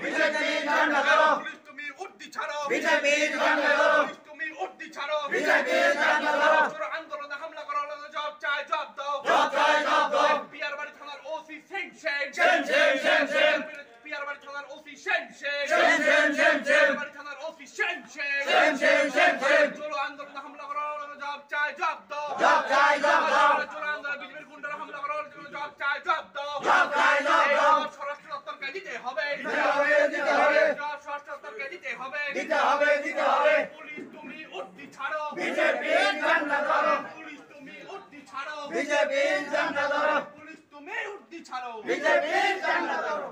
BJP ঝান্ডা ধরো police তুমি উর্দি ছাড়ো বিজেপি ঝান্ডা ধরো পুলিশ তুমি উর্দি ছাড়ো বিজেপি ঝান্ডা ধরো আন্দোলনে হামলা করা হলো জবাব চাই জবাব দাও জবাব চাই জবাব দাও পিয়ার বাড়ি থানার OC shame shame shame shame shame shame পিয়ার বাড়ি থানার OC shame shame shame shame shame shame বাড়ি থানার OC shame shame shame shame shame shame চলো আন্দোলনে হামলা করা হলো জবাব চাই জবাব দাও জবাব চাই জবাব দাও চলো আন্দোলনে বিজেপির গুন্ডারা হামলা করা হলো জবাব চাই জবাব দাও জবাব চাই জবাব দাও স্বরাষ্ট্র দপ্তরকে দিতে হবে দিতে হবে দিতে হবে স্বরাষ্ট্র দপ্তরকে দিতে হবে দিতে হবে দিতে হবে পুলিশ তুমি উর্দি ছাড়ো বিজেপি ঝান্ডা ধরো পুলিশ তুমি উর্দি ছাড়ো বিজেপি ঝান্ডা ধরো পুলিশ তুমি উর্দি ছাড়ো বিজেপি ঝান্ডা ধরো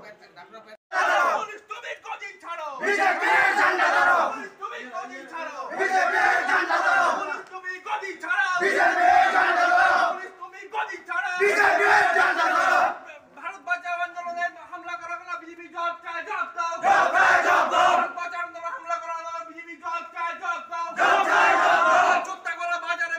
পুলিশ তুমি গদি ছাড়ো বিজেপি ঝান্ডা ধরো পুলিশ তুমি গদি ছাড়ো বিজেপি ঝান্ডা ধরো পুলিশ তুমি গদি ছাড়ো বিজেপি ঝান্ডা ধরো পুলিশ তুমি গদি ছাড়ো বিজেপি ঝান্ডা ধরো ভারত বাঁচাও আন্দোলনে হামলা করা হলো বিজেপি জবাব চাই জবাব দাও জবাব চাই জবাব দাও ভারত বাঁচাও আন্দোলনে হামলা করা হলো বিজেপি জবাব চাই জবাব দাও জবাব চাই জবাব দাও চোত্তাগোলা বাজারে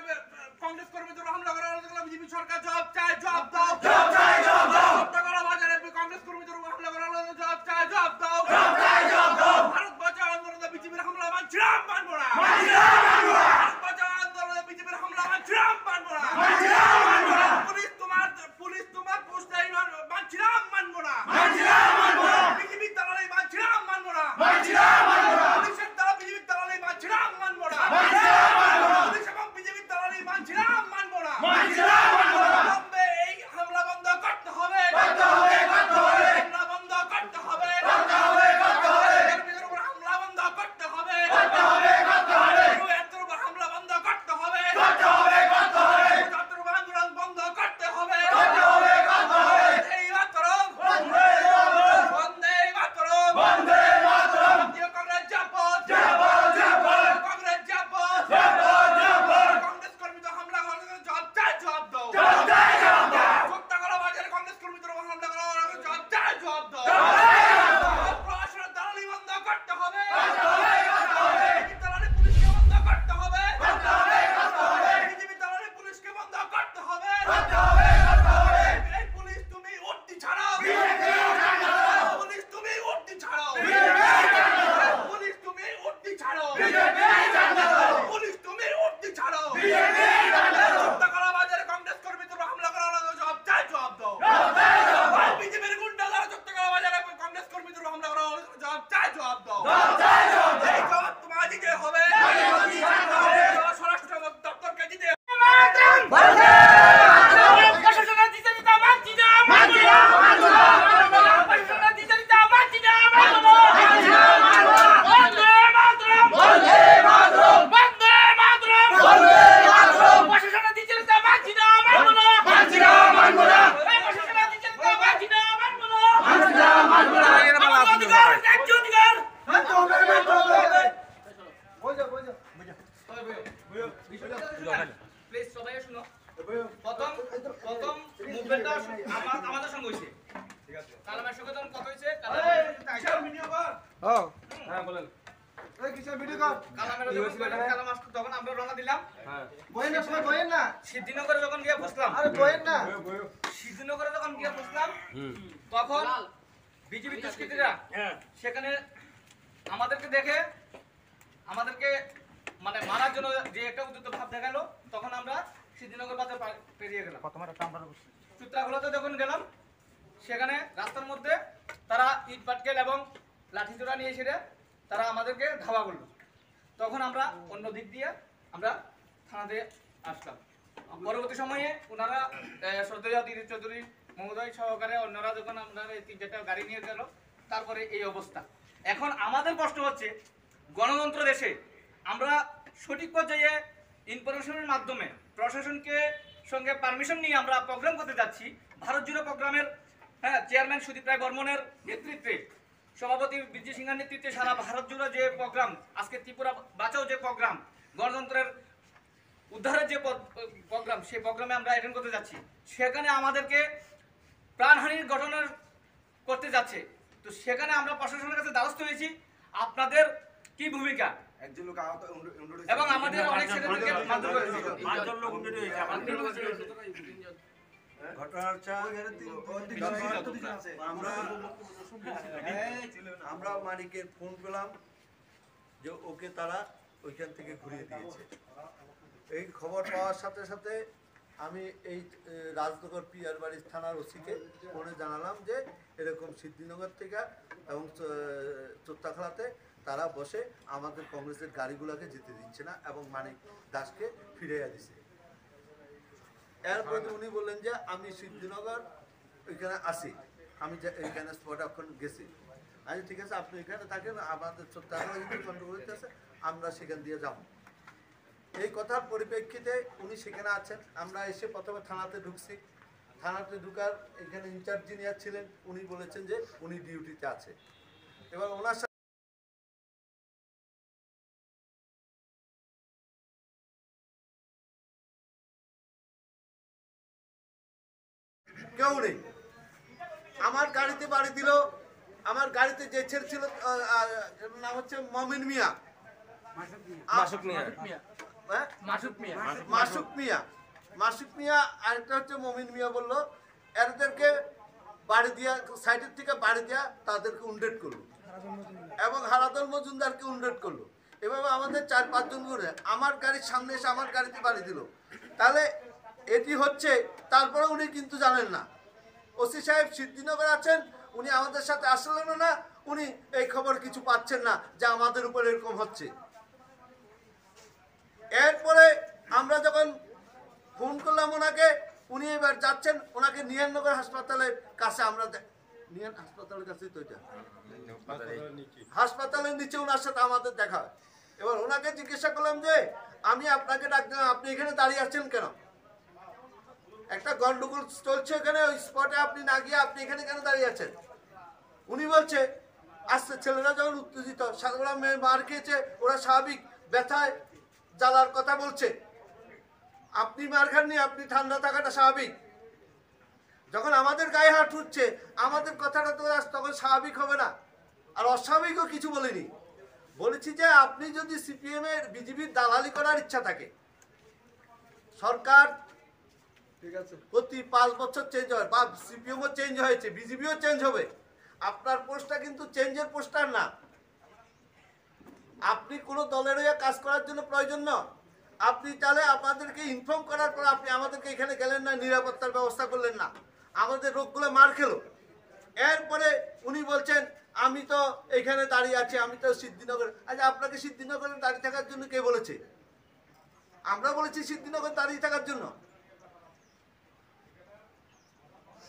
কংগ্রেস কর্মীদের হামলা করা হলো বিজেপি সরকার জবাব চাই জবাব দাও জবাব চাই জবাব দাও চোত্তাগোলা বাজারে কংগ্রেস কর্মীদের হামলা করা হলো জবাব চাই জবাব দাও জবাব চাই জবাব দাও ভারত বাঁচাও আন্দোলনে বিজেপির হামলা মানছিলাম মানবো না মানছিলাম মানবো না ভারত বাঁচাও আন্দোলনে বিজেপির হামলা মানছিলাম মানবো না মানছিলাম মানবো না পুলিশ তোমার পোস্টাই মানছিলাম মানবো না মানছিলাম মানবো না বিজেপির দালালি মানছিলাম মানবো না মানছিলাম মানবো না পুলিশের দ্বারা বিজেপির দালালি মানছিলাম মানবো না মানছিলাম মানবো না পুলিশ এবং বিজেপির দালালি মানছিলাম মানবো না মানছিলাম মানবো না বম্বে এই হামলা বন্ধ করতে হবে করতে হবে করতে হবে হামলা বন্ধ করতে হবে করতে হবে করতে হবে কর্মীদের উপর হামলা বন্ধ করতে হবে করতে হবে করতে হবে এর উপর হামলা বন্ধ করতে হবে করতে হবে করতে হবে ছাত্র আন্দোলন বন্ধ করতে হবে করতে হবে করতে হবে এই মাতরম বন্দে মাতরম বন্দে মাতরম বন্দে মাতরম জাতীয় কংগ্রেস জাপত জাপত জাপত কংগ্রেস জাপত জাপত জাপত কংগ্রেস কর্মীদের হামলা করার জবাব চাই জবাব দাও জবাব চাই জবাব দাও চোত্তাগোলা বাজারে কংগ্রেস কর্মীদের হামলা করার জবাব চাই জবাব দাও জবাব চাই জবাব দাও প্রশাসনের দালালি বন্ধ করতে হবে করতে হবে করতে হবে বিজেপি দালালি পুলিশকে বন্ধ করতে হবে করতে হবে করতে হবে বিজেপি দালালি পুলিশকে বন্ধ করতে হবে করতে হবে করতে হবে এই পুলিশ তুমি উর্দি ছাড়ো বিজেপি ঝান্ডা ধরো পুলিশ তুমি উর্দি ছাড়ো বিজেপি ঝান্ডা ধরো পুলিশ তুমি উর্দি ছাড়ো বিজেপি ঝান্ডা ধরো পুলিশ তুমি উর্দি ছাড়ো বিজেপি ঝান্ডা ধরো চোত্তাগোলা বাজারে কংগ্রেস কর্মীদের হামলা করা হলো জবাব চাই জবাব দাও জবাব চাই জবাব দাও বিজেপির গুন্ডা যারা চোত্তাগোলা বাজারে কংগ্রেস কর্মীদের হামলা করা হলো জবাব চাই জবাব দাও জবাব চাই জবাব দাও এই জবাব তোমার দিতে হবে আগে দিতে হবে স্বরাষ্ট্র দপ্তরকে দিতে বন্দে প্রশাসনের দিতে মানছি না মানছি না মানছি না প্রশাসনের দিতে মানছি না মানবো মানছি না মানবো না বন্দে মাতরম বন্দে মাতরম বন্দে মাতরম বন্দে মাতরম প্রশাসনের দিতে মানছি না মানবো না মানছি না মানবো না এই প্রশাসনের দিতে মানছি না মানবো না মানছি না মানবো না আমাদের অধিকার ন্যায্য অধিকার মানতে হবে মানতে হবে প্লিজ সবাই শুনো প্রথম মুভমেন্টটা আমাদের সঙ্গে হইছে ঠিক আছে কালামের সঙ্গে তখন কথা হইছে কালাম তখন আমরা রওনা দিলাম সিদ্ধিনগরে যখন গিয়ে বসলাম সিদ্ধিনগরে যখন গিয়ে বসলাম তখন বিজেপি দুষ্কৃতীরা সেখানে আমাদেরকে দেখে আমাদেরকে মানে মারার জন্য যে একটা উদ্যত ভাব দেখালো তখন আমরা সিদ্ধিনগর বাজার পেরিয়ে গেলাম চুত্রাগোলাতে যখন গেলাম সেখানে রাস্তার মধ্যে তারা ইট পাটকেল এবং লাঠিচোড়া নিয়ে এসে তারা আমাদেরকে ধাওয়া করলো তখন আমরা অন্য দিক দিয়ে আমরা থানাতে আসলাম পরবর্তী সময়ে ওনারা শ্রদ্ধেয় দিলীপ চৌধুরী মহোদয় সহকারে অন্যরা যখন আমরা 3-4টা গাড়ি নিয়ে গেল তারপরে এই অবস্থা এখন আমাদের কষ্ট হচ্ছে গণতন্ত্র দেশে আমরা সঠিক পর্যায়ে ইনফরমেশনের মাধ্যমে প্রশাসনকে সঙ্গে পারমিশন নিয়ে আমরা প্রোগ্রাম করতে যাচ্ছি ভারত জুড়ে প্রোগ্রামের চেয়ারম্যান সুদীপ রায় বর্মনের নেতৃত্বে সভাপতি বিজয় সিংহের নেতৃত্বে সারা ভারত জুড়ে যে প্রোগ্রাম আজকে ত্রিপুরা বাঁচাও যে প্রোগ্রাম গণতন্ত্রের উদ্ধারের যে প্রোগ্রাম সেই প্রোগ্রামে আমরা অ্যাটেন্ড করতে যাচ্ছি সেখানে আমাদেরকে প্রাণহানির ঘটনা করতে যাচ্ছে তো সেখানে আমরা প্রশাসনের কাছে দ্বারস্থ হয়েছি আপনাদের কি ভূমিকা একজন লোক আহত এবং আমাদের অনেক ছেলেদেরকে মারধর করেছে পাঁচজন লোক উন্নতি হয়েছে ঘটনাটা আমরা আমরা মানিকের ফোন পেলাম যে ওকে তারা ওইখান থেকে ঘুরিয়ে দিয়েছে। এই খবর পাওয়ার সাথে সাথে আমি এই রাজনগর পিয়ার বাড়ির থানার ওসিকে ফোনে জানালাম যে এরকম সিদ্ধিনগর থেকে এবং চোত্তাখলাতে তারা বসে আমাদের কংগ্রেসের গাড়িগুলোকে যেতে দিচ্ছে না এবং মানিক দাসকে ফিরিয়ে দিছে। এরপরে উনি বললেন যে আমি সিদ্ধিনগর ওইখানে আসি, আমি এইখানে স্পটে এখন গেছি। আচ্ছা ঠিক আছে, আপনি এখানে থাকেন, আমাদের চোত্তাখলা গন্ডগোল হইতেছে, আমরা সেখান দিয়ে যাব। এই কথার পরিপ্রেক্ষিতে উনি সেখানে আছেন। আমরা এসে প্রথমে থানাতে ঢুকছি। থানাতে ঢুকার এখানে ইনচার্জ যিনি ছিলেন উনি বলেছেন যে উনি ডিউটিতে আছে। এবার ওনার সাথে কেউ নেই। আমার গাড়িতে বাড়ি দিল, আমার গাড়িতে যে ছেলে ছিল নাম হচ্ছে মমিন মিয়া, হ্যাঁ? মাসুক মিয়া আরেকটা হচ্ছে মমিন মিয়া বললো এদেরকে বাড়ি দিয়া সাইডের থেকে বাড়ি দিয়া তাদেরকে উন্ডেট করলো এবং হারাদল মজুমদারকে উন্ডেট করলো। এভাবে আমাদের 4-5 জন করে আমার গাড়ির সামনে এসে আমার গাড়িতে বাড়ি দিল। তাহলে এটি হচ্ছে, তারপরে উনি কিন্তু জানেন না। ওসি সাহেব সিদ্ধিনগর আছেন, উনি আমাদের সাথে আসলেন না, উনি এই খবর কিছু পাচ্ছেন না যে আমাদের উপর এরকম হচ্ছে। এরপরে আমরা যখন ফোন করলাম ওনাকে, উনি এবার যাচ্ছেন, ওনাকে নিয়াননগর হাসপাতালের কাছে, আমরা নিয়ান হাসপাতালের কাছেই তো এটা হাসপাতালের নিচে ওনার সাথে আমাদের দেখা হয়। এবার ওনাকে জিজ্ঞাসা করলাম যে আমি আপনাকে ডাক দিলাম, আপনি এখানে দাঁড়িয়ে আছেন কেন? একটা গন্ডগোল চলছে এখানে, ওই স্পটে আপনি না গিয়ে আপনি এখানে কেন দাঁড়িয়ে আছেন? উনি বলছে আসছে ছেলেরা যখন উত্তেজিত, ওরা মেয়ে মার খেয়েছে, ওরা স্বাভাবিক ব্যথায় জ্বালার কথা বলছে। আপনি মার খাননি, আপনি ঠান্ডা থাকাটা স্বাভাবিক। যখন আমাদের গায়ে হাত উঠছে, আমাদের কথাটা তো তখন স্বাভাবিক হবে না। আর অস্বাভাবিকও কিছু বলিনি, বলেছি যে আপনি যদি সিপিএম এর বিজেপির দালালি করার ইচ্ছা থাকে, সরকার ঠিক আছে প্রতি 5 বছর চেঞ্জ হয়, বা সিপিএমও চেঞ্জ হয়েছে, বিজেপিও চেঞ্জ হবে, আপনার পোস্টটা কিন্তু চেঞ্জের পোস্টার না। আপনি কোনো দলের হয়ে কাজ করার জন্য প্রয়োজন না। আপনি তাহলে আপনাদেরকে ইনফর্ম করার পর আপনি আমাদেরকে এখানে গেলেন না, নিরাপত্তার ব্যবস্থা করলেন না, আমাদের রোগগুলো মার খেলো। এরপরে উনি বলছেন আমি তো এখানে দাঁড়িয়ে আছি, আমি তো সিদ্ধিনগর। আচ্ছা আপনাকে সিদ্ধিনগরে দাঁড়িয়ে থাকার জন্য কে বলেছে? আমরা বলেছি সিদ্ধিনগর দাঁড়িয়ে থাকার জন্য?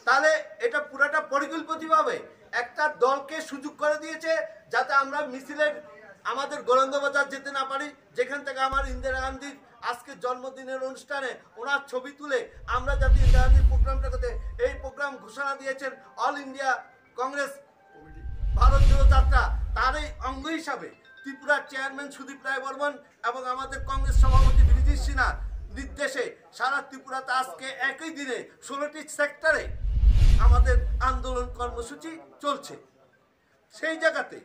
তাহলে এটা পুরাটা পরিকল্পিতভাবে একটা দলকে সুযোগ করে দিয়েছে যাতে আমরা মিছিলের আমাদের গোলন্দবাজার যেতে না পারি, যেখান থেকে আমার ইন্দিরা গান্ধীর আজকে জন্মদিনের অনুষ্ঠানে ওনার ছবি তুলে আমরা যাতে ইন্দিরা গান্ধীর প্রোগ্রামটা করতে, এই প্রোগ্রাম ঘোষণা দিয়েছেন অল ইন্ডিয়া কংগ্রেস ভারত জোড়ো যাত্রা, তারই অঙ্গ হিসাবে ত্রিপুরার চেয়ারম্যান সুদীপ রায় বর্মন এবং আমাদের কংগ্রেস সভাপতি ব্রিজেশ সিনহার নির্দেশে সারা ত্রিপুরাতে আজকে একই দিনে 16টি সেক্টরে আমাদের আন্দোলন কর্মসূচি চলছে। সেই জায়গাতে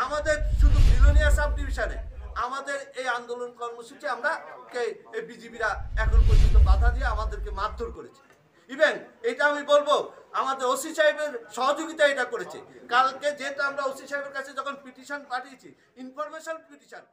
আমাদের শুধু মিলোনিয়া সাব ডিভিশনে আমাদের এই আন্দোলন কর্মসূচি আমরা বিজেপিরা এখন পর্যন্ত বাধা দিয়ে আমাদেরকে মারধর করেছে। ইভেন এটা আমি বলবো আমাদের ওসি সাহেবের সহযোগিতা এটা করেছে। কালকে যেহেতু আমরা ওসি সাহেবের কাছে যখন পিটিশন পাঠিয়েছি, ইনফরমেশন পিটিশন,